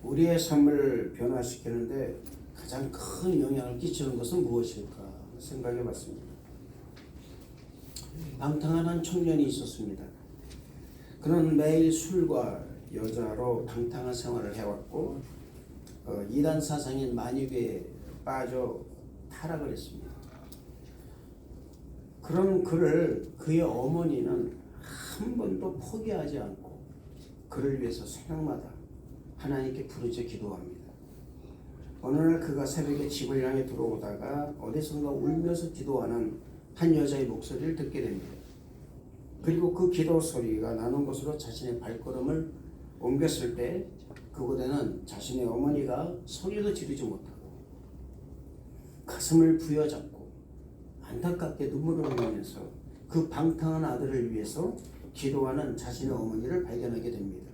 우리의 삶을 변화시키는데 가장 큰 영향을 끼치는 것은 무엇일까 생각해 봤습니다. 방탕한 한 청년이 있었습니다. 그는 매일 술과 여자로 방탕한 생활을 해왔고 이단 사상인 만유에 빠져 타락을 했습니다. 그런 그의 어머니는 한 번도 포기하지 않고 그를 위해서 새벽마다 하나님께 부르짖어 기도합니다. 어느 날 그가 새벽에 집을 향해 들어오다가 어디선가 울면서 기도하는 한 여자의 목소리를 듣게 됩니다. 그리고 그 기도 소리가 나는 곳으로 자신의 발걸음을 옮겼을 때 그곳에는 자신의 어머니가 소리도 지르지 못하고 가슴을 부여잡고 안타깝게 눈물을 흘리면서 그 방탕한 아들을 위해서 기도하는 자신의 어머니를 발견하게 됩니다.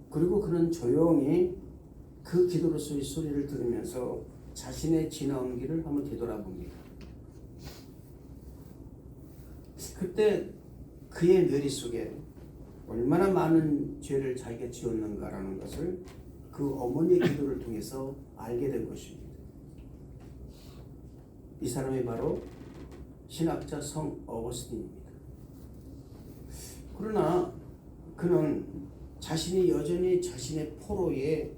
그리고 그는 조용히 그 기도 소리를 들으면서 자신의 지나온 길을 한번 되돌아봅니다. 그때 그의 머릿속에 얼마나 많은 죄를 자기가 지었는가라는 것을 그 어머니의 기도를 통해서 알게 된 것입니다. 이 사람이 바로 신학자 성 어거스틴입니다. 그러나 그는 자신이 여전히 자신의 포로에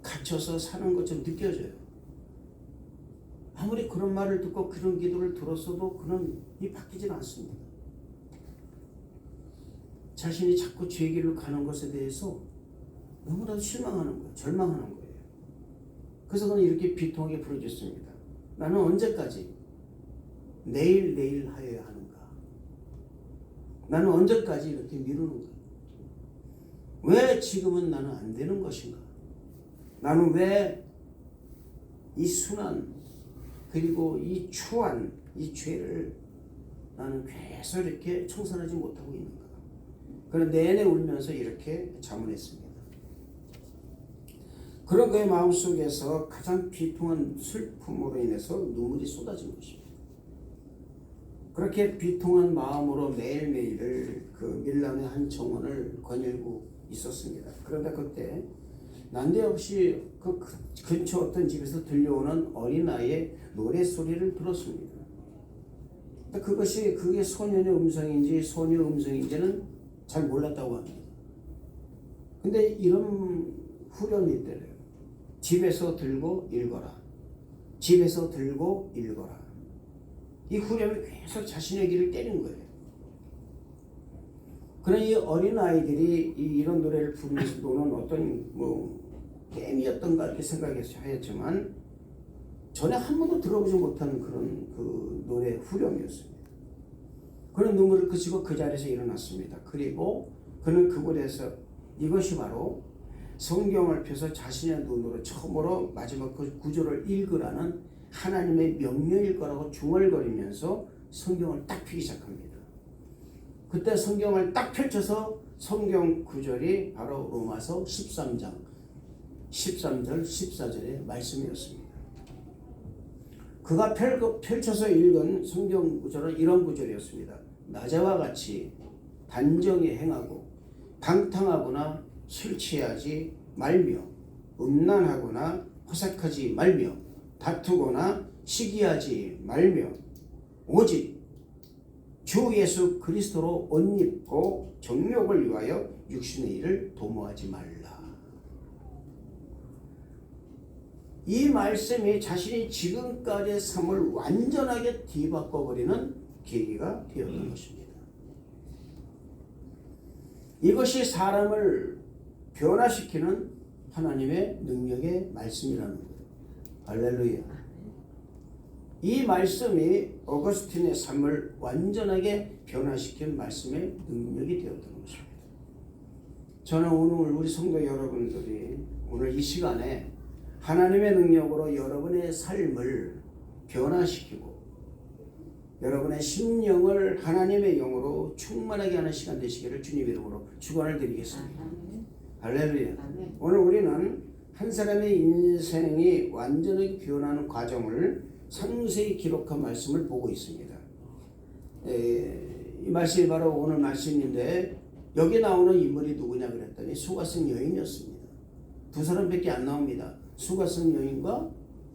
갇혀서 사는 것처럼 느껴져요. 아무리 그런 말을 듣고 그런 기도를 들었어도 그는 바뀌질 않습니다. 자신이 자꾸 죄의 길로 가는 것에 대해서 너무나도 실망하는 거예요. 절망하는 거예요. 그래서 그는 이렇게 비통하게 부르짖습니다. 나는 언제까지 내일 하여야 하는가? 나는 언제까지 이렇게 미루는가? 왜 지금은 나는 안 되는 것인가? 나는 왜 이 순한 그리고 이 추한 이 죄를 나는 계속 이렇게 청산하지 못하고 있는가? 그런 내내 울면서 이렇게 자문했습니다. 그런 그의 마음속에서 가장 비통한 슬픔으로 인해서 눈물이 쏟아진 것입니다. 그렇게 비통한 마음으로 매일매일을 그 밀란의 한 정원을 거닐고 있었습니다. 그런데 그때 난데없이 그 근처 어떤 집에서 들려오는 어린아이의 노랫소리를 들었습니다. 그게 소년의 음성인지 소녀의 음성인지는 잘 몰랐다고 합니다. 근데 이런 후렴이 있더래요. 집에서 들고 읽어라. 집에서 들고 읽어라. 이 후렴이 계속 자신의 귀를 때린 거예요. 그런 이 어린아이들이 이런 노래를 부르면서 노는 어떤 게임이었던가 이렇게 생각했지만 전에 한 번도 들어보지 못한 그런 그 노래 후렴이었습니다. 그런 눈물을 그치고 그 자리에서 일어났습니다. 그리고 그는 그곳에서 이것이 바로 성경을 펴서 자신의 눈으로 처음으로 마지막 그 구절을 읽으라는 하나님의 명령일 거라고 중얼거리면서 성경을 딱 펴기 시작합니다. 그때 성경을 딱 펼쳐서 성경 구절이 바로 로마서 13장 13절 14절의 말씀이었습니다. 그가 펼쳐서 읽은 성경 구절은 이런 구절이었습니다. 나자와 같이 단정히 행하고 방탕하거나 술 취하지 말며 음란하거나 호색하지 말며 다투거나 시기하지 말며 오직 주 예수 그리스도로 옷 입고 정욕을 위하여 육신의 일을 도모하지 말라. 이 말씀이 자신이 지금까지의 삶을 완전하게 뒤바꿔버리는 계기가 되었던 것입니다. 이것이 사람을 변화시키는 하나님의 능력의 말씀이라는 거예요. 할렐루야. 이 말씀이 어거스틴의 삶을 완전하게 변화시킨 말씀의 능력이 되었던 것입니다. 저는 오늘 우리 성도 여러분들이 오늘 이 시간에 하나님의 능력으로 여러분의 삶을 변화시키고 여러분의 심령을 하나님의 영으로 충만하게 하는 시간 되시기를 주님 이름으로 축원을 드리겠습니다. 할렐루야. 오늘 우리는 한 사람의 인생이 완전히 변하는 과정을 상세히 기록한 말씀을 보고 있습니다. 이 말씀이 바로 오늘 말씀인데 여기 나오는 인물이 누구냐 그랬더니 수가성 여인이었습니다. 두 사람밖에 안 나옵니다. 수가성 여인과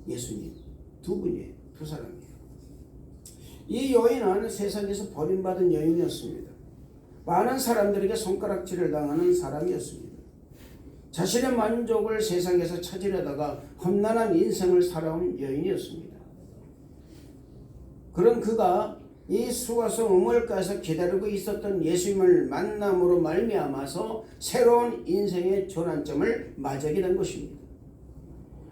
예수님 두 분이에요. 두 사람이에요. 이 여인은 세상에서 버림받은 여인이었습니다. 많은 사람들에게 손가락질을 당하는 사람이었습니다. 자신의 만족을 세상에서 찾으려다가 험난한 인생을 살아온 여인이었습니다. 그런 그가 이 수가성 우물가에서 기다리고 있었던 예수님을 만남으로 말미암아서 새로운 인생의 전환점을 맞이하게 된 것입니다.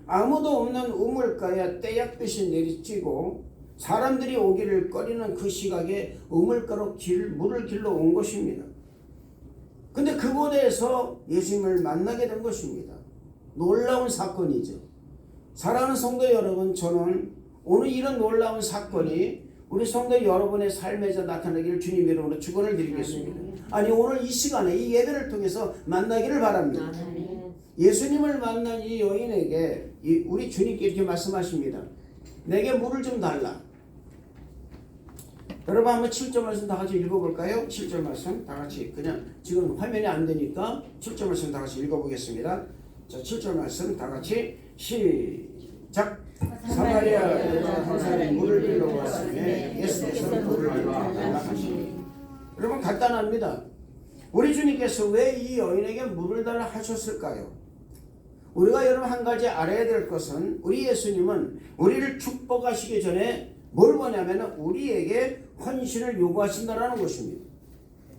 아무도 없는 우물가에 떼약듯이 내리쬐고 사람들이 오기를 꺼리는 그 시각에 우물가로 물을 길러 온 것입니다. 근데 그곳에서 예수님을 만나게 된 것입니다. 놀라운 사건이죠. 사랑하는 성도 여러분, 저는 오늘 이런 놀라운 사건이 우리 성도 여러분의 삶에서 나타나기를 주님 이름으로 축원을 드리겠습니다. 아니 오늘 이 시간에 이 예배를 통해서 만나기를 바랍니다. 예수님을 만난 이 여인에게 우리 주님께 이렇게 말씀하십니다. 내게 물을 좀 달라. 여러분 한번 7절 말씀 다 같이 읽어볼까요? 7절 말씀 다 같이 그냥 지금 화면이 안 되니까 7절 말씀 다 같이 읽어보겠습니다. 자, 7절 말씀 다 같이 시작. 사마리아 여자 한 사람이 물을 빌러 왔으며 예수께서 물을 달라 하시니. 여러분 간단합니다. 우리 주님께서 왜 이 여인에게 물을 달라 하셨을까요? 우리가 여러분 한 가지 알아야 될 것은 우리 예수님은 우리를 축복하시기 전에 뭘 뭐냐면 우리에게 헌신을 요구하신다라는 것입니다.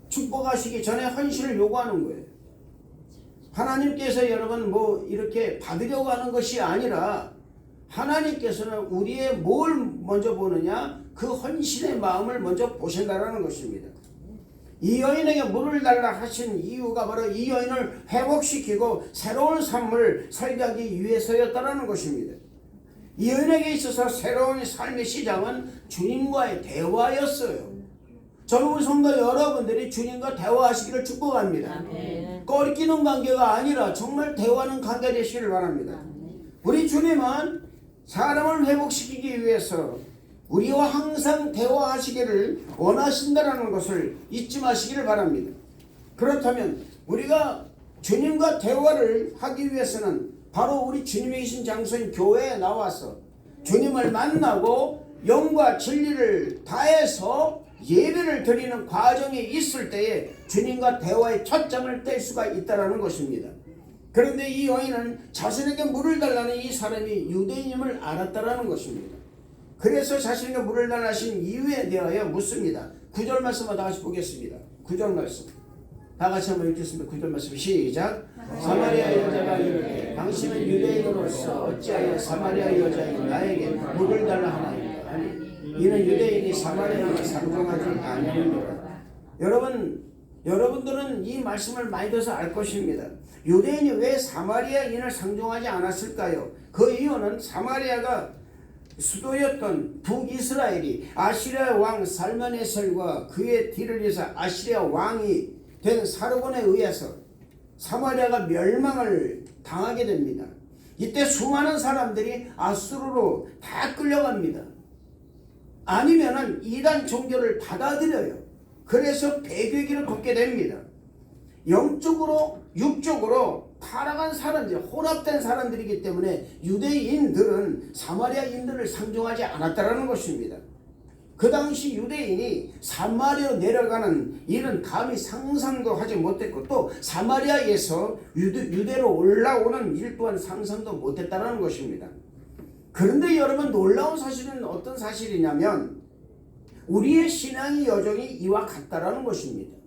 축복하시기 전에 헌신을 요구하는 거예요. 하나님께서 여러분 이렇게 받으려고 하는 것이 아니라 하나님께서는 우리의 뭘 먼저 보느냐? 그 헌신의 마음을 먼저 보신다라는 것입니다. 이 여인에게 물을 달라 하신 이유가 바로 이 여인을 회복시키고 새로운 삶을 살게 위해서였다라는 것입니다. 이 여인에게 있어서 새로운 삶의 시작은 주님과의 대화였어요. 저는 우리 성도 여러분들이 주님과 대화하시기를 축복합니다. 꺼리끼는 관계가 아니라 정말 대화하는 관계 되시기를 바랍니다. 우리 주님은 사람을 회복시키기 위해서 우리와 항상 대화하시기를 원하신다는 것을 잊지 마시기를 바랍니다. 그렇다면 우리가 주님과 대화를 하기 위해서는 바로 우리 주님이 계신 장소인 교회에 나와서 주님을 만나고 영과 진리를 다해서 예배를 드리는 과정에 있을 때에 주님과 대화의 첫장을 뗄 수가 있다는 것입니다. 그런데 이 여인은 자신에게 물을 달라는 이 사람이 유대인임을 알았다는 것입니다. 그래서 자신에게 물을 달라신 이유에 대하여 묻습니다. 9절 말씀을 다 같이 보겠습니다. 9절 말씀 다 같이 한번 읽겠습니다. 9절 말씀 시작. 사마리아 여자가 이르되 당신은 유대인으로서 어찌하여 사마리아 여자인 나에게 물을 달라 하나이까 하니 이는 유대인이 사마리아를 상종하지 아니하느니라. 여러분들은 이 말씀을 많이 들어서 알 것입니다. 유대인이 왜 사마리아인을 상종하지 않았을까요? 그 이유는 사마리아가 수도였던 북이스라엘이 아시리아 왕 살만에셀과 그의 뒤를 이어서 아시리아 왕이 된 사르곤에 의해서 사마리아가 멸망을 당하게 됩니다. 이때 수많은 사람들이 아수르로 다 끌려갑니다. 아니면은 이단 종교를 받아들여요. 그래서 배교기를 걷게 됩니다. 영적으로 육적으로 타락한 사람들, 혼합된 사람들이기 때문에 유대인들은 사마리아인들을 상종하지 않았다는 것입니다. 그 당시 유대인이 사마리아로 내려가는 일은 감히 상상도 하지 못했고 또 사마리아에서 유대로 올라오는 일 또한 상상도 못했다는 것입니다. 그런데 여러분 놀라운 사실은 어떤 사실이냐면 우리의 신앙의 여정이 이와 같다라는 것입니다.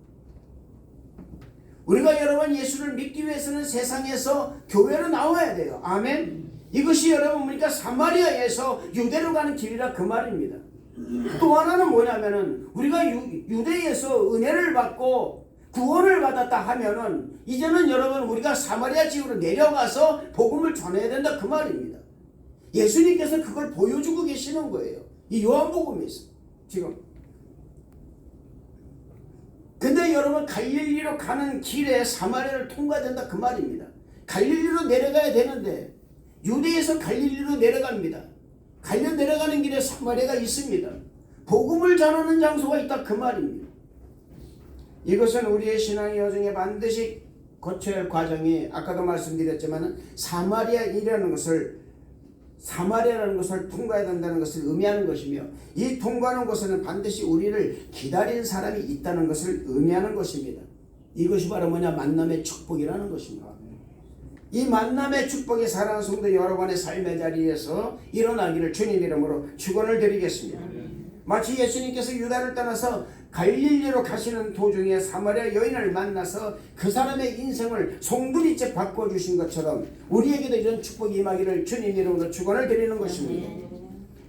우리가 여러분 예수를 믿기 위해서는 세상에서 교회로 나와야 돼요. 아멘. 이것이 여러분 그러니까 사마리아에서 유대로 가는 길이라 그 말입니다. 또 하나는 뭐냐면은 우리가 유대에서 은혜를 받고 구원을 받았다 하면은 이제는 여러분 우리가 사마리아 지역으로 내려가서 복음을 전해야 된다 그 말입니다. 예수님께서 그걸 보여주고 계시는 거예요. 이 요한복음에서 지금. 근데 여러분 갈릴리로 가는 길에 사마리아를 통과된다 그 말입니다. 갈릴리로 내려가야 되는데 유대에서 갈릴리로 내려갑니다. 갈릴리 내려가는 길에 사마리아가 있습니다. 복음을 전하는 장소가 있다 그 말입니다. 이것은 우리의 신앙의 여정에 반드시 거쳐야 할 과정이 아까도 말씀드렸지만 사마리아라는 것을 통과해야 된다는 것을 의미하는 것이며 이 통과하는 곳에는 반드시 우리를 기다리는 사람이 있다는 것을 의미하는 것입니다. 이것이 바로 뭐냐? 만남의 축복이라는 것입니다. 이 만남의 축복이 사랑하는 성도 여러분의 삶의 자리에서 일어나기를 주님 이름으로 축원을 드리겠습니다. 마치 예수님께서 유다를 떠나서 갈릴리로 가시는 도중에 사마리아 여인을 만나서 그 사람의 인생을 송두리째 바꿔주신 것처럼 우리에게도 이런 축복이 임하기를 주님 이름으로 축원을 드리는 것입니다.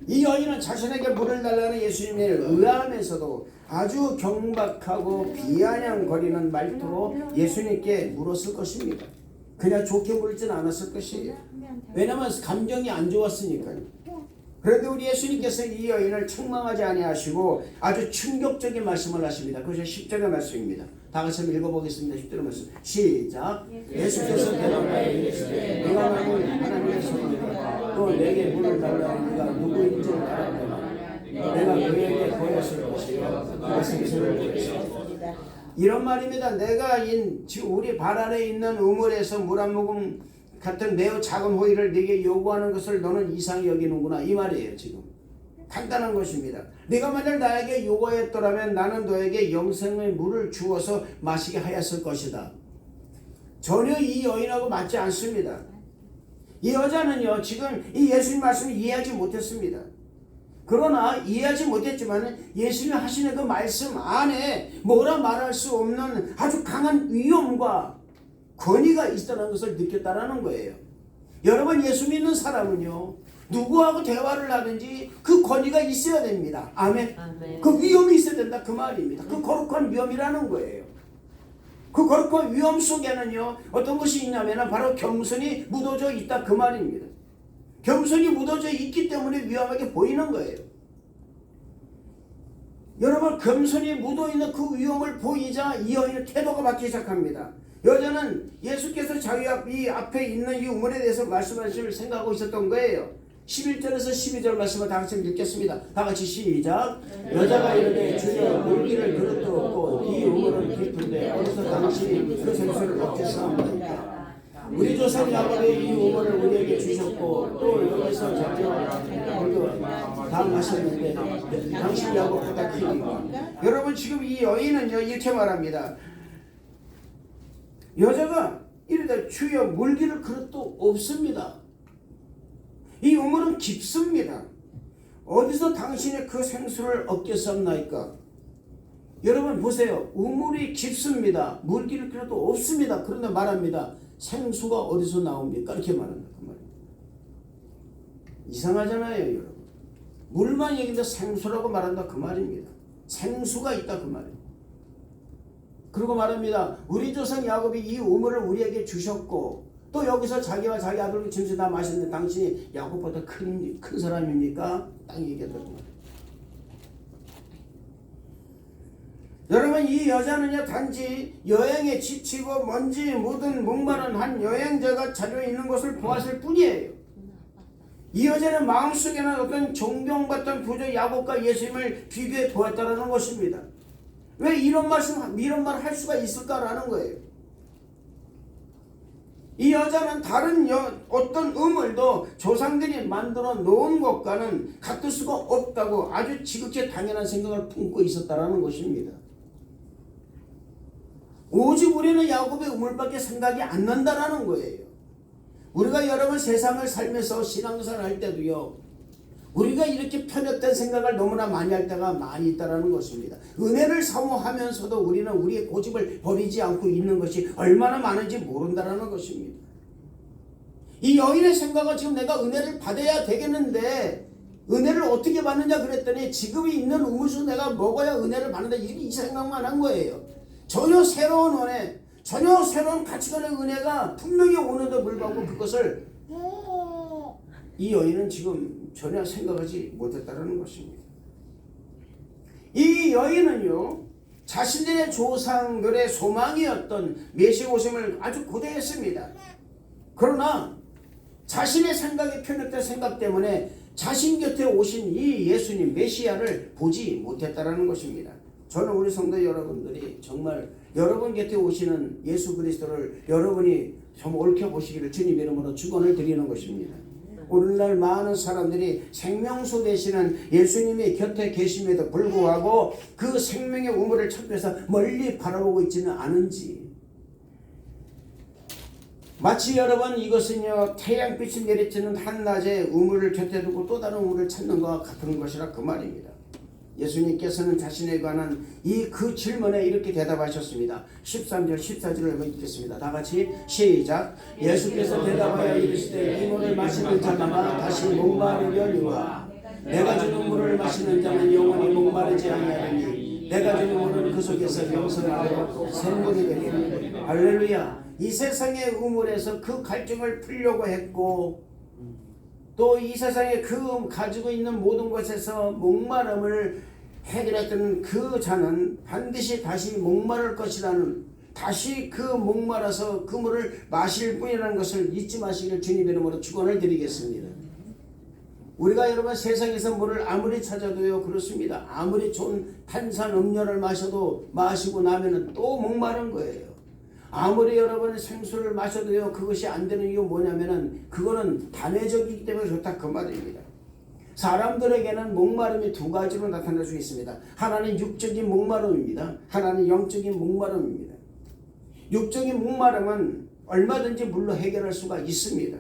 이 여인은 자신에게 물을 달라는 예수님을 의아하면서도 아주 경박하고 비아냥거리는 말투로 예수님께 물었을 것입니다. 그냥 좋게 물지는 않았을 것이에요. 왜냐하면 감정이 안 좋았으니까요. 그런데 우리 예수님께서 이 여인을 책망하지 아니하시고 아주 충격적인 말씀을 하십니다. 그것이 10절의 말씀입니다. 다 같이 한번 읽어보겠습니다. 10절의 말씀 시작. 예수께서 대답하여 이르시되 네가 만일 하나님의 손이라 또 내게 물을 달라는 네가 누구인지 알았더라. 내가 그에게 보였을 것이요 그가 생수를 보였어. 이런 말입니다. 내가 지금 우리 발 아래에 있는 우물에서 물 한 모금 같은 매우 작은 호의를 네게 요구하는 것을 너는 이상히 여기는구나, 이 말이에요. 지금 간단한 것입니다. 네가 만약 나에게 요구했더라면 나는 너에게 영생의 물을 주어서 마시게 하였을 것이다. 전혀 이 여인하고 맞지 않습니다. 이 여자는요 지금 이 예수님 말씀을 이해하지 못했습니다. 그러나 이해하지 못했지만 예수님이 하시는 그 말씀 안에 뭐라 말할 수 없는 아주 강한 위엄과 권위가 있다는 것을 느꼈다는 거예요. 여러분, 예수 믿는 사람은요 누구하고 대화를 하든지 그 권위가 있어야 됩니다. 아멘. 그 위엄이 있어야 된다, 그 말입니다. 그 거룩한 위엄이라는 거예요. 그 거룩한 위엄 속에는요 어떤 것이 있냐면 바로 겸손이 묻어져 있다, 그 말입니다. 겸손이 묻어져 있기 때문에 위험하게 보이는 거예요. 여러분, 겸손이 묻어있는 그 위험을 보이자 이 여인의 태도가 바뀌기 시작합니다. 여자는 예수께서 자기 이 앞에 있는 이 우물에 대해서 말씀하실 생각하고 있었던 거예요. 11절에서 12절 말씀을 다 같이 읽겠습니다. 다 같이 시작. 여자가 이르되 주여 물기를 그릇도 없고 이 우물은 깊은데 어디서 당신이 그 생수를 얻겠사옵나이까. 우리 조상 야곱이 이 우물을 우리에게 주셨고 또 여기서 자기와 다 마셨는데 당신 야곱보다 크니까. 여러분, 지금 이 여인은요 이렇게 말합니다. 여자가 이르되 주여 물기를 그릇도 없습니다. 이 우물은 깊습니다. 어디서 당신의 그 생수를 얻겠사옵나이까. 여러분 보세요. 우물이 깊습니다. 물기를 그릇도 없습니다. 그런데 말합니다. 생수가 어디서 나옵니까? 이렇게 말한다, 그 말입니다. 이상하잖아요, 여러분. 물만 얘기인데 생수라고 말한다, 그 말입니다. 생수가 있다, 그 말입니다. 그리고 말합니다. 우리 조상 야곱이 이 우물을 우리에게 주셨고 또 여기서 자기와 자기 아들 짐승 다 마셨는데 당신이 야곱보다 큰 사람입니까? 딱 얘기하더라고 말이에요. 여러분, 이 여자는요 단지 여행에 지치고 먼지 묻은 목마른 한 여행자가 자려 있는 것을 보았을 뿐이에요. 이 여자는 마음속에는 어떤 존경받던 부자 야곱과 예수님을 비교해 보았다는 것입니다. 왜 이런 말 할 수가 있을까라는 거예요. 이 여자는 다른 어떤 우물도 조상들이 만들어 놓은 것과는 같을 수가 없다고 아주 지극히 당연한 생각을 품고 있었다는 것입니다. 오직 우리는 야곱의 우물밖에 생각이 안 난다라는 거예요. 우리가 여러분 세상을 살면서 신앙생활 할 때도요 우리가 이렇게 편협된 생각을 너무나 많이 할 때가 많이 있다는 것입니다. 은혜를 사모하면서도 우리는 우리의 고집을 버리지 않고 있는 것이 얼마나 많은지 모른다는 것입니다. 이 여인의 생각은 지금 내가 은혜를 받아야 되겠는데 은혜를 어떻게 받느냐 그랬더니 지금 있는 우물에서 내가 먹어야 은혜를 받는다, 이렇게 이 생각만 한 거예요. 전혀 새로운 은혜, 전혀 새로운 가치관의 은혜가 분명히 오는데 불구하고 그것을 이 여인은 지금 전혀 생각하지 못했다는 것입니다. 이 여인은요 자신들의 조상들의 소망이었던 메시아 오심을 아주 고대했습니다. 그러나 자신의 생각이 편협된 생각 때문에 자신 곁에 오신 이 예수님 메시아를 보지 못했다는 것입니다. 저는 우리 성도 여러분들이 정말 여러분 곁에 오시는 예수 그리스도를 여러분이 좀 옳혀보시기를 주님 이름으로 축원을 드리는 것입니다. 오늘날 많은 사람들이 생명수 되시는 예수님이 곁에 계심에도 불구하고 그 생명의 우물을 찾기 위해서 멀리 바라보고 있지는 않은지, 마치 여러분 이것은요 태양빛이 내리쬐는 한낮에 우물을 곁에 두고 또 다른 우물을 찾는 것과 같은 것이라 그 말입니다. 예수님께서는 자신에 관한 그 질문에 이렇게 대답하셨습니다. 13절 14절을 읽겠습니다. 다같이 시작. 예수께서 대답하여 이르시되 이 물을 마시는 자마다 다시 목마르려니와 내가 주는 물을 마시는 자는 영원히 목마르지 아니하리니 내가 주는 물은 그 속에서 영생하여 생명이 되리니. 할렐루야. 이 세상의 우물에서 그 갈증을 풀려고 했고 또 이 세상에 그 가지고 있는 모든 것에서 목마름을 해결했던 그 자는 반드시 다시 목마를 것이라는, 다시 그 목마라서 그 물을 마실 뿐이라는 것을 잊지 마시기를 주님 이름으로 축원을 드리겠습니다. 우리가 여러분 세상에서 물을 아무리 찾아도요 그렇습니다. 아무리 좋은 탄산 음료를 마시고 나면은 또 목마른 거예요. 아무리 여러분 생수를 마셔도요 그것이 안 되는 이유 뭐냐면은 그거는 단회적이기 때문에 좋다 그 말입니다. 사람들에게는 목마름이 두 가지로 나타날 수 있습니다. 하나는 육적인 목마름입니다. 하나는 영적인 목마름입니다. 육적인 목마름은 얼마든지 물로 해결할 수가 있습니다.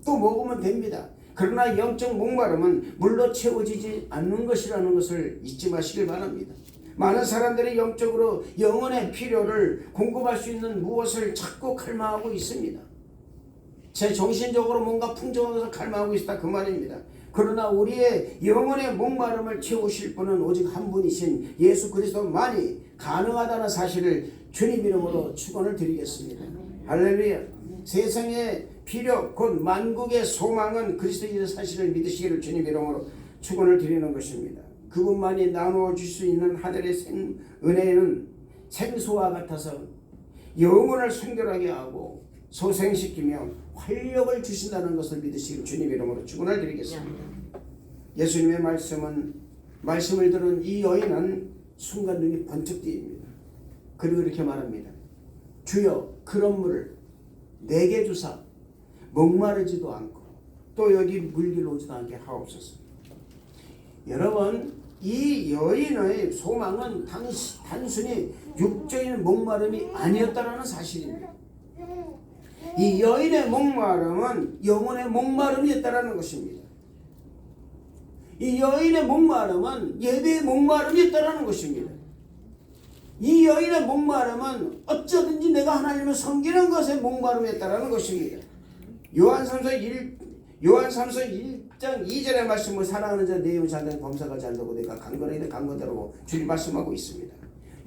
또 먹으면 됩니다. 그러나 영적 목마름은 물로 채워지지 않는 것이라는 것을 잊지 마시길 바랍니다. 많은 사람들이 영적으로 영혼의 필요를 공급할 수 있는 무엇을 찾고 갈망하고 있습니다. 제 정신적으로 뭔가 풍성한 것을 갈망하고 있다 그 말입니다. 그러나 우리의 영혼의 목마름을 채우실 분은 오직 한 분이신 예수 그리스도만이 가능하다는 사실을 주님 이름으로 축원을 드리겠습니다. 할렐루야. 세상의 필요 곧 만국의 소망은 그리스도의 사실을 믿으시기를 주님 이름으로 축원을 드리는 것입니다. 그분만이 나누어 줄 수 있는 하늘의 은혜는 생수와 같아서 영혼을 순결하게 하고 소생시키며 활력을 주신다는 것을 믿으시기를 주님 이름으로 축원을 드리겠습니다. 예수님의 말씀을 들은 이 여인은 순간 눈이 번쩍 뜨입니다. 그리고 이렇게 말합니다. 주여 그런 물을 내게 주사 목마르지도 않고 또 여기 물길로 오지도 않게 하옵소서. 여러분 이 여인의 소망은 단순히 육적인 목마름이 아니었다는 사실입니다. 이 여인의 목마름은 영혼의 목마름이었다는 것입니다. 이 여인의 목마름은 예배의 목마름이었다는 것입니다. 이 여인의 목마름은 어쩌든지 내가 하나님을 섬기는 것에 목마름이었다는 것입니다. 요한삼서 1장 2절의 말씀을 사랑하는 자 내 영이 잘되고 범사가 잘되고 내가 강건하게 강건대로 주님 말씀하고 있습니다.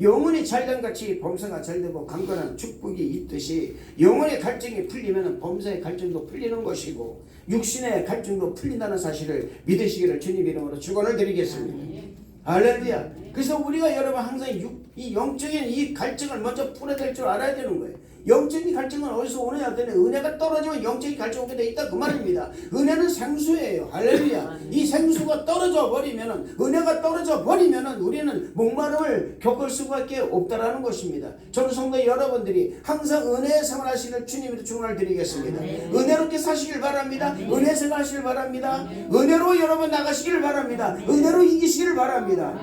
영혼이 잘된 같이 범사가 잘되고 강건한 축복이 있듯이 영혼의 갈증이 풀리면 범사의 갈증도 풀리는 것이고 육신의 갈증도 풀린다는 사실을 믿으시기를 주님 이름으로 축원을 드리겠습니다. 할렐루야. 그래서 우리가 여러분 항상 이 영적인 이 갈증을 먼저 풀어야 될 줄 알아야 되는 거예요. 영적인 갈증은 어디서 오느냐 되는 은혜가 떨어지면 영적인 갈증이 오게 돼 있다 그 말입니다. 은혜는 생수예요. 할렐루야. 이 생수가 떨어져 버리면은 은혜가 떨어져 버리면은 우리는 목마름을 겪을 수밖에 없다라는 것입니다. 저는 성도 여러분들이 항상 은혜의 생활하시기를 주님으로 축원을 드리겠습니다. 은혜롭게 사시길 바랍니다. 은혜 생활하시길 바랍니다. 은혜로 여러분 나가시기를 바랍니다. 은혜로 이기시기를 바랍니다.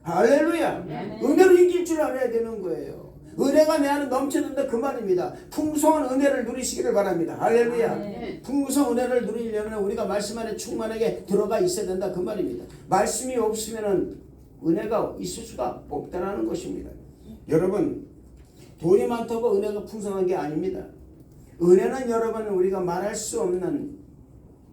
할렐루야. 은혜로 이길 줄 알아야 되는 거예요. 은혜가 내 안에 넘치는데 그 말입니다. 풍성한 은혜를 누리시기를 바랍니다. 할렐루야. 풍성한 은혜를 누리려면 우리가 말씀 안에 충만하게 들어가 있어야 된다 그 말입니다. 말씀이 없으면 은혜가 있을 수가 없다는 것입니다. 여러분 돈이 많다고 은혜가 풍성한 게 아닙니다. 은혜는 여러분 우리가 말할 수 없는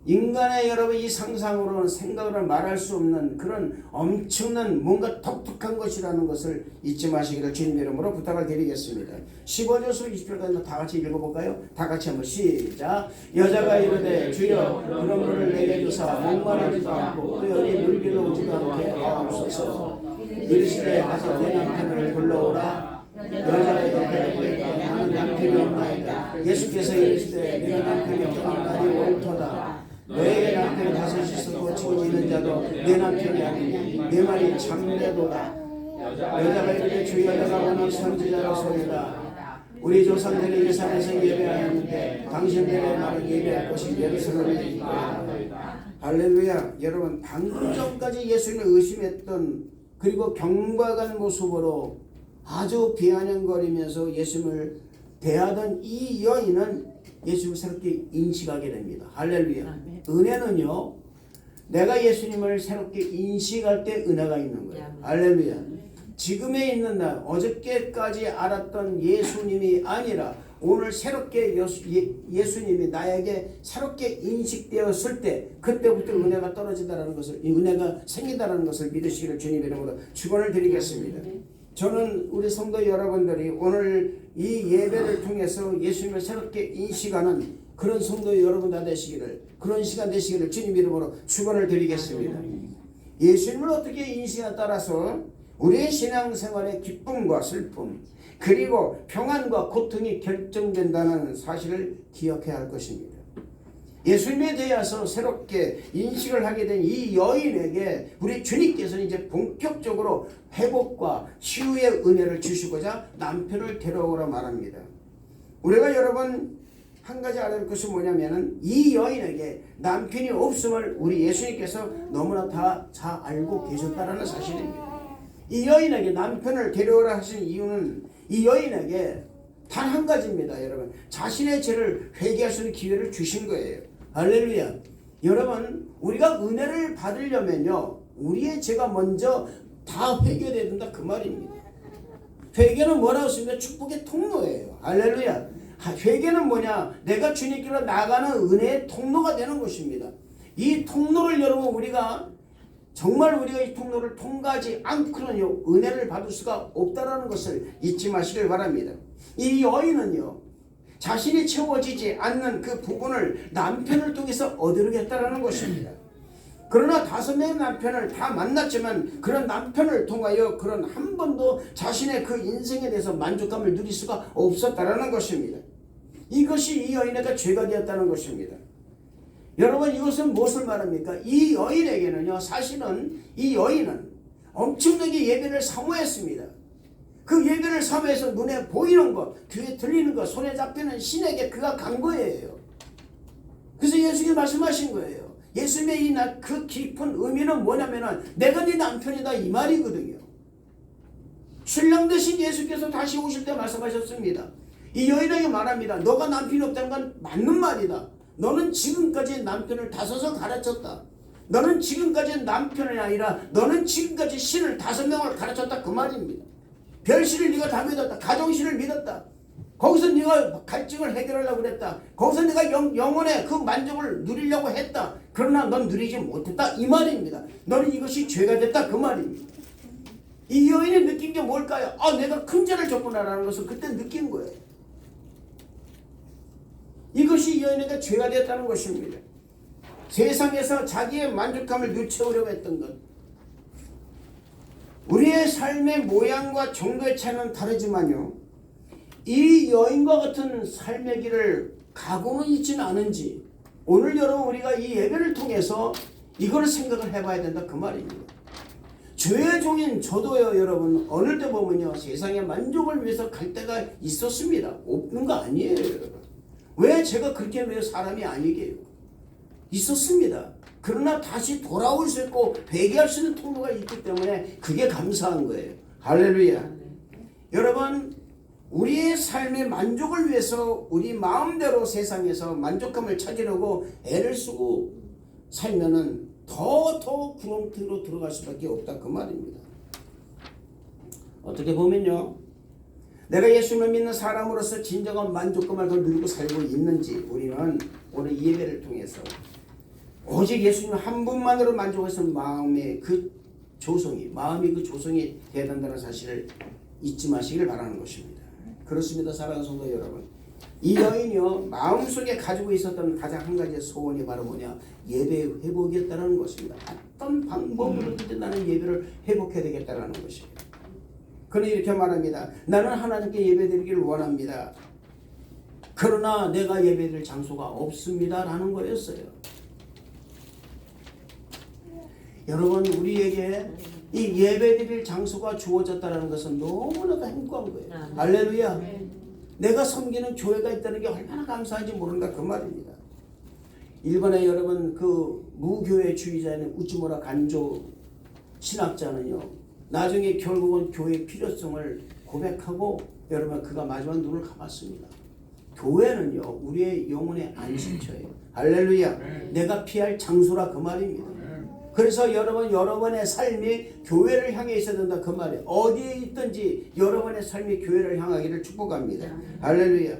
인간의 여러분 이 상상으로는 생각으로 말할 수 없는 그런 엄청난 뭔가 독특한 것이라는 것을 잊지 마시기를 주님 이름으로 부탁을 드리겠습니다. 15절에서 20절까지 다 같이 읽어볼까요? 다 같이 한번 시작. 여자가 이르되 주여 그런 물을 내게 주사 목마르지도 않고 또 여기 물길로 오지도 않게 하옵소서. 이르시되 가서 내 남편을 불러오라. 여자가 이르되 나는 남편이 없나이다. 예수께서 이르시되 내 남편이 없는 날이 옳도다. 너에게 남편이 다섯이 있어도 지금 있는 자도 내 남편이 아니니 내 말이 참되도다. 여자가 이르되 주여 내가 오늘 선지자로 소리다. 우리 조상들이 이 산에서 예배하였는데 당신들의 말은 예배할 곳이 예루살렘에 있다. 할렐루야. 여러분, 방금 전까지 예수님을 의심했던 그리고 경박한 모습으로 아주 비아냥거리면서 예수님을 대하던 이 여인은 예수님을 새롭게 인식하게 됩니다. 할렐루야. 은혜는요, 내가 예수님을 새롭게 인식할 때 은혜가 있는 거예요. 할렐루야. 지금에 있는 날, 어저께까지 알았던 예수님이 아니라 오늘 새롭게 예수님이 나에게 새롭게 인식되었을 때 그때부터 은혜가 떨어진다는 것을, 이 은혜가 생긴다는 것을 믿으시기를 주님 이름으로 축원을 드리겠습니다. 저는 우리 성도 여러분들이 오늘 이 예배를 통해서 예수님을 새롭게 인식하는 그런 성도 여러분들 되시기를, 그런 시간 되시기를 주님 이름으로 축원을 드리겠습니다. 예수님을 어떻게 인식하에 따라서 우리의 신앙생활의 기쁨과 슬픔 그리고 평안과 고통이 결정된다는 사실을 기억해야 할 것입니다. 예수님에 대해서 새롭게 인식을 하게 된 이 여인에게 우리 주님께서는 이제 본격적으로 회복과 치유의 은혜를 주시고자 남편을 데려오라 말합니다. 우리가 여러분 한 가지 알아야 할 것이 뭐냐면은 이 여인에게 남편이 없음을 우리 예수님께서 너무나 다 잘 알고 계셨다라는 사실입니다. 이 여인에게 남편을 데려오라 하신 이유는 이 여인에게 단 한 가지입니다. 여러분, 자신의 죄를 회개할 수 있는 기회를 주신 거예요. 할렐루야. 여러분, 우리가 은혜를 받으려면요, 우리의 죄가 먼저 다 회개돼야 된다 그 말입니다. 회개는 뭐라고 했습니까? 축복의 통로예요. 할렐루야. 회개는 뭐냐? 내가 주님께로 나가는 은혜의 통로가 되는 것입니다. 이 통로를 여러분 우리가 정말 우리가 이 통로를 통과하지 않고는요, 은혜를 받을 수가 없다라는 것을 잊지 마시길 바랍니다. 이 여인은요, 자신이 채워지지 않는 그 부분을 남편을 통해서 얻으려겠다라는 것입니다. 그러나 5명의 남편을 다 만났지만 그런 남편을 통하여 그런 한 번도 자신의 그 인생에 대해서 만족감을 누릴 수가 없었다라는 것입니다. 이것이 이 여인에게 죄가 되었다는 것입니다. 여러분, 이것은 무엇을 말합니까? 이 여인에게는요, 사실은 이 여인은 엄청나게 예배를 사모했습니다. 그 예배를 사모해서 눈에 보이는 것, 귀에 들리는 것, 손에 잡히는 신에게 그가 간 거예요. 그래서 예수님이 말씀하신 거예요. 예수님의 이 그 깊은 의미는 뭐냐면은 내가 네 남편이다 이 말이거든요. 신랑 되신 예수께서 다시 오실 때 말씀하셨습니다. 이 여인에게 말합니다. 너가 남편이 없다는 건 맞는 말이다. 너는 지금까지 남편을 다섯을 가르쳤다. 너는 지금까지 남편이 아니라 너는 지금까지 신을 5명을 가르쳤다 그 말입니다. 별신을 네가 다 믿었다. 가정신을 믿었다. 거기서 네가 갈증을 해결하려고 그랬다. 거기서 네가 영혼의 그 만족을 누리려고 했다. 그러나 넌 누리지 못했다 이 말입니다. 너는 이것이 죄가 됐다 그 말입니다. 이 여인이 느낀 게 뭘까요? 내가 큰 죄를 졌구나라는 것을 그때 느낀 거예요. 이것이 이 여인에게 죄가 되었다는 것입니다. 세상에서 자기의 만족감을 누채우려고 했던 것. 우리의 삶의 모양과 정도의 차이는 다르지만요, 이 여인과 같은 삶의 길을 가고는 있지는 않은지 오늘 여러분 우리가 이 예배를 통해서 이걸 생각을 해봐야 된다 그 말입니다. 죄의 종인 저도요, 여러분 어느 때 보면요, 세상의 만족을 위해서 갈 때가 있었습니다. 없는 거 아니에요, 여러분. 왜 제가 그렇게 왜 사람이 아니게요? 있었습니다. 그러나 다시 돌아올 수 있고 회개할 수 있는 통로가 있기 때문에 그게 감사한 거예요. 할렐루야. 여러분, 우리의 삶의 만족을 위해서 우리 마음대로 세상에서 만족감을 찾으려고 애를 쓰고 살면은 더 구렁텅이로 들어갈 수밖에 없다 그 말입니다. 어떻게 보면요, 내가 예수님을 믿는 사람으로서 진정한 만족감을 더 누리고 살고 있는지 우리는 오늘 이 예배를 통해서 오직 예수님 한 분만으로 만족해서 마음이 그 조성이 돼야 된다는 사실을 잊지 마시길 바라는 것입니다. 그렇습니다, 사랑하는 성도 여러분. 이 여인이요, 마음속에 가지고 있었던 가장 한 가지의 소원이 바로 뭐냐? 예배의 회복이었다는 것입니다. 어떤 방법으로든 나는 예배를 회복해야 되겠다는 것입니다. 그는 이렇게 말합니다. 나는 하나님께 예배드리기를 원합니다. 그러나 내가 예배드릴 장소가 없습니다 라는 거였어요. 여러분, 우리에게 이 예배드릴 장소가 주어졌다는 것은 너무나도 행복한 거예요. 할렐루야. 내가 섬기는 교회가 있다는 게 얼마나 감사한지 모른다 그 말입니다. 일본의 여러분 그 무교회주의자인 우찌무라 간조 신학자는요, 나중에 결국은 교회의 필요성을 고백하고 여러분 그가 마지막 눈을 감았습니다. 교회는요 우리의 영혼의 안식처예요. 할렐루야. 내가 피할 장소라 그 말입니다. 그래서 여러분의 삶이 교회를 향해 있어야 된다 그 말이에요. 어디에 있든지 여러분의 삶이 교회를 향하기를 축복합니다. 할렐루야.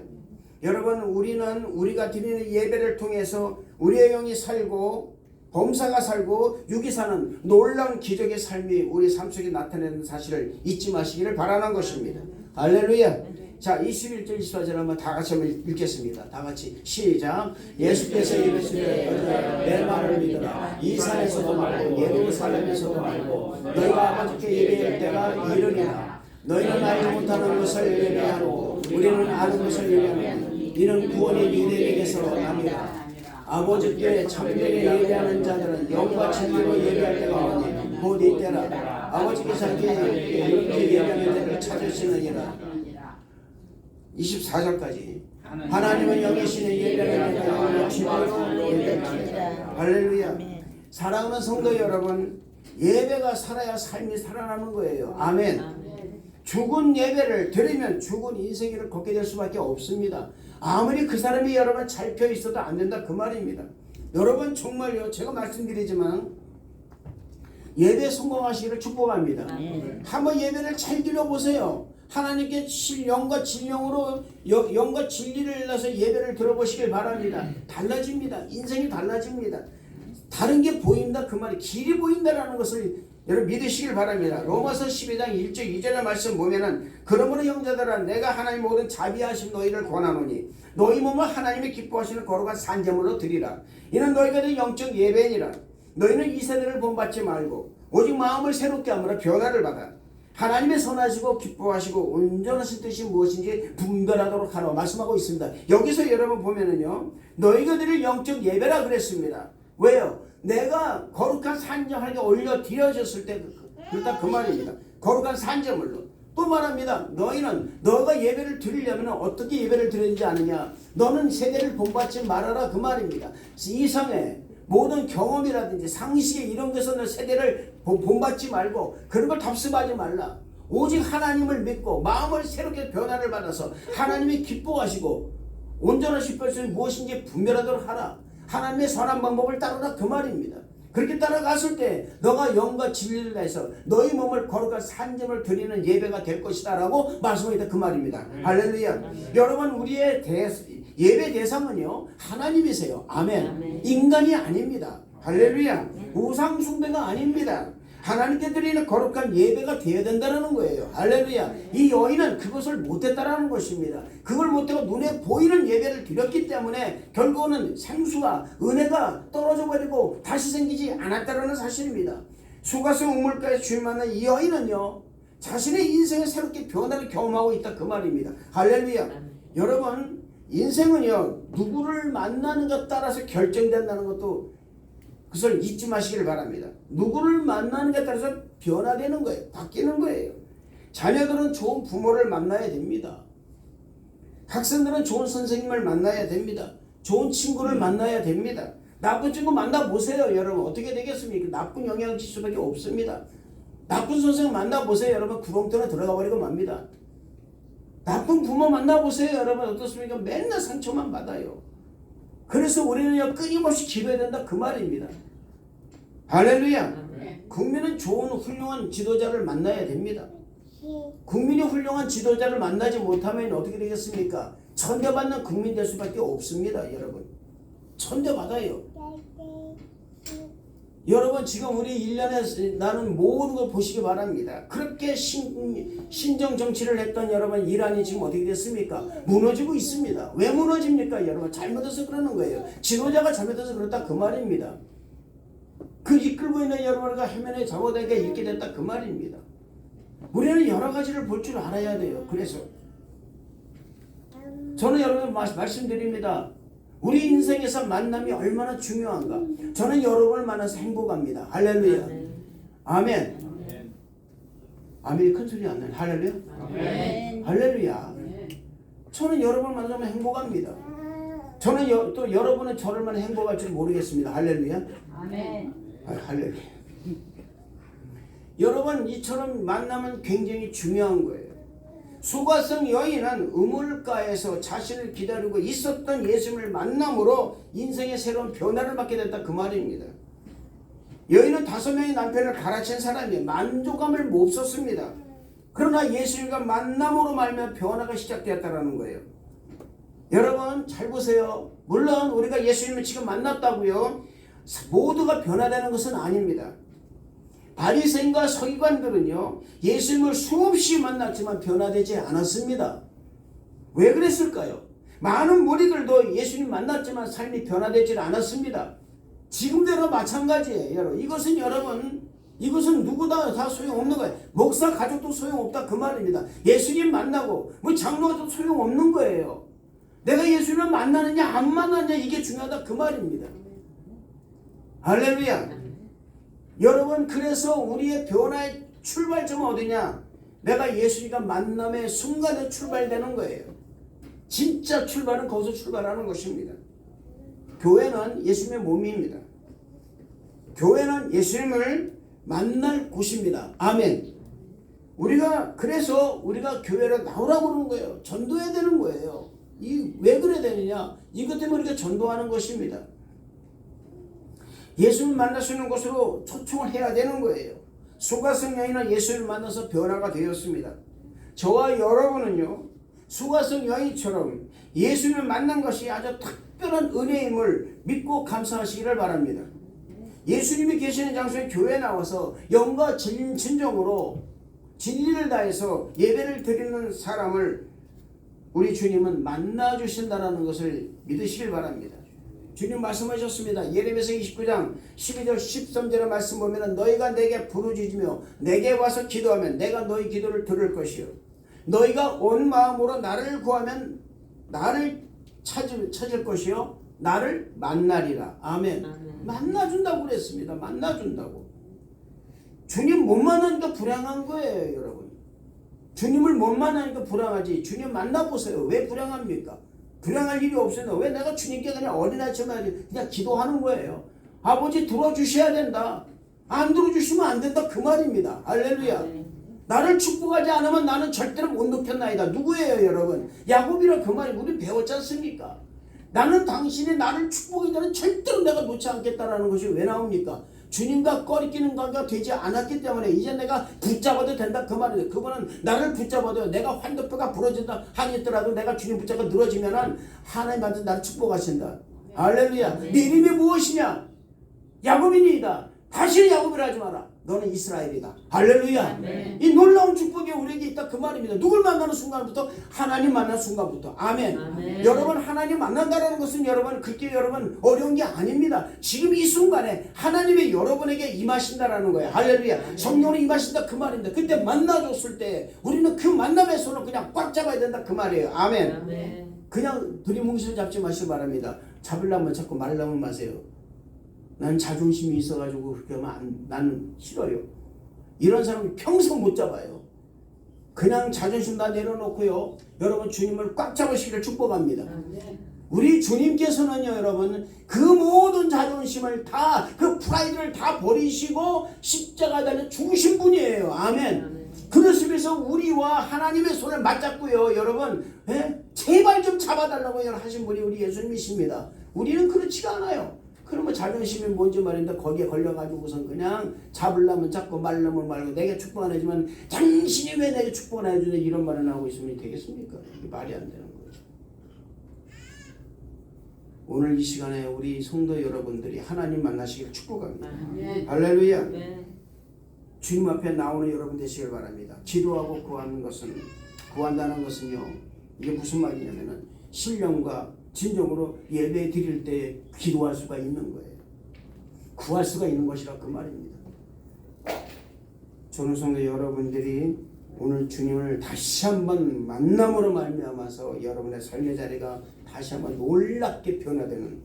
여러분 우리가 드리는 예배를 통해서 우리의 영이 살고 범사가 살고 육이 사는 놀라운 기적의 삶이 우리 삶 속에 나타내는 사실을 잊지 마시기를 바라는 것입니다. 할렐루야. 자, 21절 24절 한번 다 같이 한번 읽겠습니다. 다 같이 시작. 예수께서 이르시되 내 말을 믿으라. 이 산에서도 말고 예루살렘에서도 말고 너희가 아버지께 예배할 때가 이르리라. 너희는 알지 못하는 것을 예배하고 우리는 아는 것을 예배하노니 이는 구원이 유대인에게서 나니라. 아버지께 참되게 예배하는 자들은 영과 진리로 예배할 때가 오니 곧 이때라. 아버지께서 이렇게 예배하는 자를 찾으시느니라. 24절까지 하나님은 여기시는 예배를 내가 진리로 예배합니다. 할렐루야. 사랑하는 성도 여러분, 예배가 살아야 삶이 살아나는 거예요. 아멘. 죽은 예배를 드리면 죽은 인생을 걷게 될 수밖에 없습니다. 아무리 그 사람이 여러분 잘 펴 있어도 안 된다 그 말입니다. 여러분 정말요, 제가 말씀드리지만 예배 성공하시기를 축복합니다. 한번 예배를 잘 드려보세요. 하나님께 영과 진령으로 영과 진리를 내서 예배를 들어보시길 바랍니다. 달라집니다. 인생이 달라집니다. 다른 게 보인다 그 말이, 길이 보인다라는 것을 여러분 믿으시길 바랍니다. 로마서 12장 1절 2절의 말씀 보면은 그러므로 형제들아 내가 하나님 모든 자비하신 너희를 권하노니 너희 몸을 하나님이 기뻐하시는 거룩한 산제물로 드리라. 이는 너희가 된 영적 예배니라. 너희는 이 세대를 본받지 말고 오직 마음을 새롭게 하므로 변화를 받아 하나님의 선하시고 기뻐하시고 온전하신 뜻이 무엇인지 분별하도록 하라고 말씀하고 있습니다. 여기서 여러분 보면은요, 너희가 드릴 영적 예배라 그랬습니다. 왜요? 내가 거룩한 산정하게 올려 드려졌을 때 그렇다 그 말입니다. 거룩한 산제물로. 또 말합니다. 너가 예배를 드리려면 어떻게 예배를 드리는지 아느냐? 너는 세대를 본받지 말아라 그 말입니다. 이성의 모든 경험이라든지 상식에 이런 것은 세대를 본받지 말고 그런 걸 답습하지 말라. 오직 하나님을 믿고 마음을 새롭게 변화를 받아서 하나님이 기뻐하시고 온전하신 것이 무엇인지 분별하도록 하라. 하나님의 선한 방법을 따르라 그 말입니다. 그렇게 따라갔을 때 너가 영과 진리를 내서 너희 몸을 거룩한 산점을 드리는 예배가 될 것이다 라고 말씀하셨다 그 말입니다. 할렐루야. 여러분 우리의 예배 대상은요 하나님이세요. 아멘. 인간이 아닙니다. 할렐루야. 우상 숭배가 아닙니다. 하나님께 드리는 거룩한 예배가 되어야 된다는 거예요. 할렐루야. 이 여인은 그것을 못했다라는 것입니다. 그걸 못하고 눈에 보이는 예배를 드렸기 때문에 결국은 생수와 은혜가 떨어져 버리고 다시 생기지 않았다는 사실입니다. 수가성 우물가에 주인 만난 이 여인은요 자신의 인생을 새롭게 변화를 경험하고 있다 그 말입니다. 할렐루야. 여러분 인생은요 누구를 만나는가 따라서 결정된다는 것도 그것을 잊지 마시기를 바랍니다. 누구를 만나는가에 따라서 변화되는 거예요. 바뀌는 거예요. 자녀들은 좋은 부모를 만나야 됩니다. 학생들은 좋은 선생님을 만나야 됩니다. 좋은 친구를 만나야 됩니다. 나쁜 친구 만나보세요. 여러분 어떻게 되겠습니까? 나쁜 영향을 줄 수밖에 없습니다. 나쁜 선생님 만나보세요. 여러분 구렁텅이에 들어가 버리고 맙니다. 나쁜 부모 만나보세요. 여러분 어떻습니까? 맨날 상처만 받아요. 그래서 우리는 끊임없이 기도해야 된다 그 말입니다. 할렐루야. 국민은 좋은 훌륭한 지도자를 만나야 됩니다. 국민이 훌륭한 지도자를 만나지 못하면 어떻게 되겠습니까? 천대받는 국민 될 수밖에 없습니다. 여러분 천대받아요. 여러분 지금 우리 1년에 나는 모든 걸 보시기 바랍니다. 그렇게 신정 정치를 했던 여러분 이란이 지금 어떻게 됐습니까? 무너지고 있습니다. 왜 무너집니까? 여러분 잘못해서 그러는 거예요. 지도자가 잘못해서 그렇다 그 말입니다. 그 이끌고 있는 여러분과 해면에 잘못하게 있게 됐다 그 말입니다. 우리는 여러 가지를 볼 줄 알아야 돼요. 그래서 저는 여러분 말씀드립니다. 우리 인생에서 만남이 얼마나 중요한가. 저는 여러분을 만나서 행복합니다. 할렐루야. 아멘. 아멘이 큰 소리 안 나요. 할렐루야. 아멘. 할렐루야. 저는 여러분을 만나면 행복합니다. 저는 또 여러분은 저를 만나 행복할 줄 모르겠습니다. 할렐루야. 아멘. 할렐루야. 여러분 이처럼 만나면 굉장히 중요한 거예요. 수가성 여인은 우물가에서 자신을 기다리고 있었던 예수님을 만남으로 인생의 새로운 변화를 받게 됐다 그 말입니다. 여인은 5명의 남편을 갈아친 사람이에요. 만족감을 못 썼습니다. 그러나 예수님과 만남으로 말미암아 변화가 시작되었다는 거예요. 여러분 잘 보세요. 물론 우리가 예수님을 지금 만났다고요 모두가 변화되는 것은 아닙니다. 바리새인과 서기관들은요 예수님을 수없이 만났지만 변화되지 않았습니다. 왜 그랬을까요? 많은 무리들도 예수님 만났지만 삶이 변화되지 않았습니다. 지금대로 마찬가지예요. 여러분 이것은 누구다 다 소용없는 거예요. 목사 가족도 소용없다 그 말입니다. 예수님 만나고 뭐 장로도 소용없는 거예요. 내가 예수님을 만나느냐 안 만나느냐 이게 중요하다 그 말입니다. 할렐루야. 여러분 그래서 우리의 변화의 출발점은 어디냐? 내가 예수님과 만남의 순간에 출발되는 거예요. 진짜 출발은 거기서 출발하는 것입니다. 교회는 예수님의 몸입니다. 교회는 예수님을 만날 곳입니다. 아멘. 그래서 우리가 교회로 나오라고 그러는 거예요. 전도해야 되는 거예요. 왜 그래야 되느냐? 이것 때문에 우리가 전도하는 것입니다. 예수님을 만날 수 있는 곳으로 초청을 해야 되는 거예요. 수가성 여인은 예수님을 만나서 변화가 되었습니다. 저와 여러분은요 수가성 여인처럼 예수님을 만난 것이 아주 특별한 은혜임을 믿고 감사하시기를 바랍니다. 예수님이 계시는 장소에 교회에 나와서 영과 진정으로 진리를 다해서 예배를 드리는 사람을 우리 주님은 만나주신다는 것을 믿으시길 바랍니다. 주님 말씀하셨습니다. 예레미야서 29장 12절 13절의 말씀 보면 너희가 내게 부르짖으며 내게 와서 기도하면 내가 너희 기도를 들을 것이요 너희가 온 마음으로 나를 구하면 나를 찾을 것이요 나를 만나리라. 아멘. 만나준다고 그랬습니다. 만나준다고. 주님 못 만나니까 불행한 거예요. 여러분 주님을 못 만나니까 불행하지. 주님 만나보세요. 왜 불행합니까? 불행할 일이 없어요. 왜 내가 주님께 그냥 어린아이처럼 그냥 기도하는 거예요. 아버지 들어주셔야 된다. 안 들어주시면 안 된다 그 말입니다. 할렐루야. 나를 축복하지 않으면 나는 절대로 못 높였나이다. 누구예요 여러분? 야곱이라 그 말이 우리 배웠지 않습니까? 나는 당신이 나를 축복하기는 절대로 내가 놓지 않겠다라는 것이 왜 나옵니까? 주님과 꺼리끼는 관계가 되지 않았기 때문에 이제 내가 붙잡아도 된다 그 말이에요. 그분은 나를 붙잡아도 내가 환도뼈가 부러진다 하니더라도 내가 주님 붙잡고 늘어지면은 하나님한테 나를 축복하신다. 할렐루야. 네 이름이 무엇이냐? 야곱이니이다. 다시는 야곱이라 하지 마라. 너는 이스라엘이다. 할렐루야. 네. 이 놀라운 축복이 우리에게 있다 그 말입니다. 누굴 만나는 순간부터? 하나님 만나는 순간부터. 아멘. 아멘. 여러분 하나님 만난다는 것은 여러분 그렇게 여러분 어려운 게 아닙니다. 지금 이 순간에 하나님이 여러분에게 임하신다라는 거예요. 할렐루야. 아멘. 성령이 임하신다 그 말입니다. 그때 만나줬을 때 우리는 그 만남의 손을 그냥 꽉 잡아야 된다 그 말이에요. 아멘. 아멘. 그냥 두리뭉실 잡지 마시기 바랍니다. 잡으려면 자꾸 말라면 마세요. 난 자존심이 있어가지고 그렇게 하면 나는 싫어요. 이런 사람은 평생 못 잡아요. 그냥 자존심 다 내려놓고요. 여러분 주님을 꽉 잡으시기를 축복합니다. 우리 주님께서는요 여러분 그 모든 자존심을 다 그 프라이드를 다 버리시고 십자가 달려 죽으신 분이에요. 아멘. 그러시면서 우리와 하나님의 손을 맞잡고요 여러분 제발 좀 잡아달라고 하신 분이 우리 예수님이십니다. 우리는 그렇지가 않아요. 그러면 자존심이 뭔지 말인데 거기에 걸려가지고선 그냥 잡으려면 잡고 말려면 말고 내게 축복 안 해주면 당신이 왜 내게 축복 안 해주냐 이런 말을 하고 있으면 되겠습니까? 이게 말이 안 되는 거죠. 오늘 이 시간에 우리 성도 여러분들이 하나님 만나시기를 축복합니다. 네. 할렐루야. 네. 주님 앞에 나오는 여러분 되시길 바랍니다. 기도하고 구한다는 것은요 이게 무슨 말이냐면은 신령과 진정으로 예배 드릴 때 기도할 수가 있는 거예요. 구할 수가 있는 것이라 그 말입니다. 저는 성도 여러분들이 오늘 주님을 다시 한번 만남으로 말미암아서 여러분의 삶의 자리가 다시 한번 놀랍게 변화되는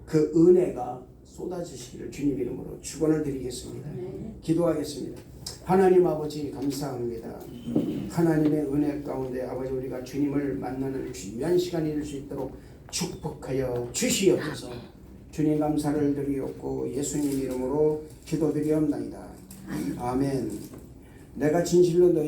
그 은혜가 쏟아지시기를 주님 이름으로 축원을 드리겠습니다. 기도하겠습니다. 하나님 아버지 감사합니다. 하나님의 은혜 가운데 아버지 우리가 주님을 만나는 귀한 시간이 될 수 있도록 축복하여 주시옵소서. 주님 감사를 드리옵고 예수님 이름으로 기도드리옵나이다. 아멘. 내가 진실로 너희